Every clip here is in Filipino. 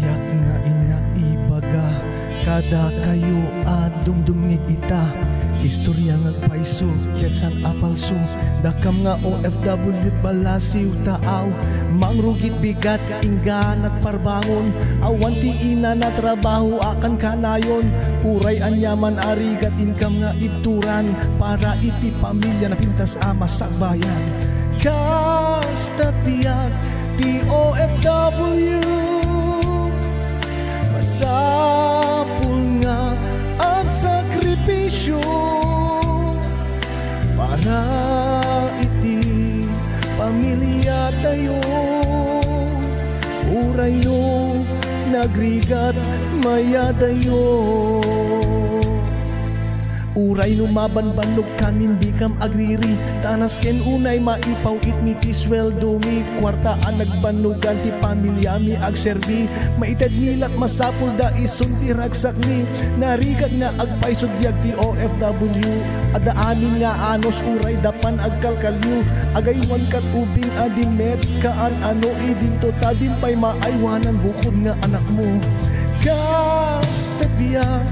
Yak nga inak ibaga kada kayo dumdumig ita. Istorya ngagpaiso ket san apalso dakam nga OFW balasiw taaw mangrugit bigat ingga nagparbangon awan ti ina na trabaho akan kanayon uray anyaman arigat income nga ituran para iti pamilya na pintas ama sa bayan kasta biyak ti OFW masapul nga ang sakripisyo para iti pamilya tayo uray no nagrigat mayadayo uray no mabanbanog kamin di kam agriri tanas ken unay maipaw it mi ti sweldo mi kwartaan nagbanugan ti pamilya mi agserbi maited milat masapul da ison ti ragsak mi narigat na agpaisod biag ti OFW ada amin nga anos uray dapan agkalkalyo agaywan kat ubing adimet kaan ano idinto tadimpay maaywanan bukod nga anak mo kasta biag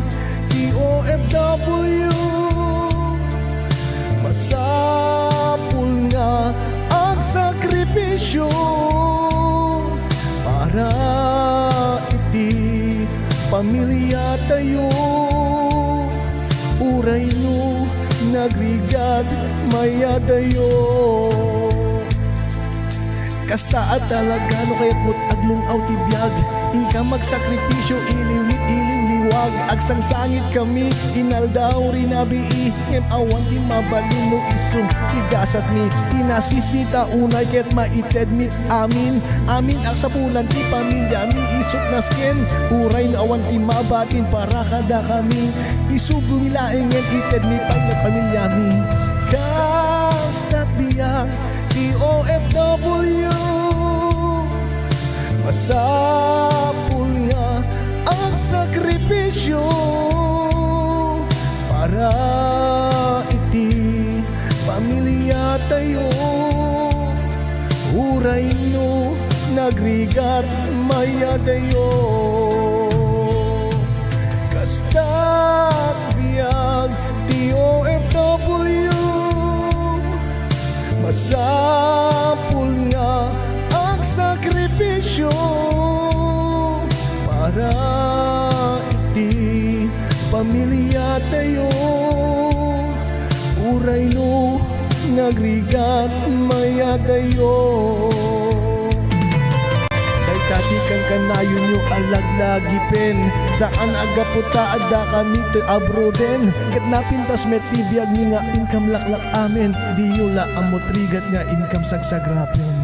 ti OFW masapul nga ang sakripisyo para iti pamilya tayo uray no nagrigad mayadayo kasta at talaga no kayat mo't aglungaw ti biyag inka magsakripisyo iliwit liwag agsangsangit kami inaldaw rinabii ngem awan ti mabalin no iso tigasat mi tinasisita unay ket maited mit amin agsapulan ti pamilya mi isot nasken uray na awan ti mabatin para kada kami isugo milaengen ited mi pamilya mi kastat biyang ti OFW masapul nga ang sakripisyo para iti pamilya tayo uray no nagrigat mayadayo kastat biyag ti OFW masapul nga ang sakripisyo para iti pamilya tayo uray no nagrigat mayadayo daytati kang kanayon nyo alaglagi pen saan agaputa adda kami to abroden ket napintas met tibiyag nga income laklak amen di yula amot rigat nga income sagsagrapen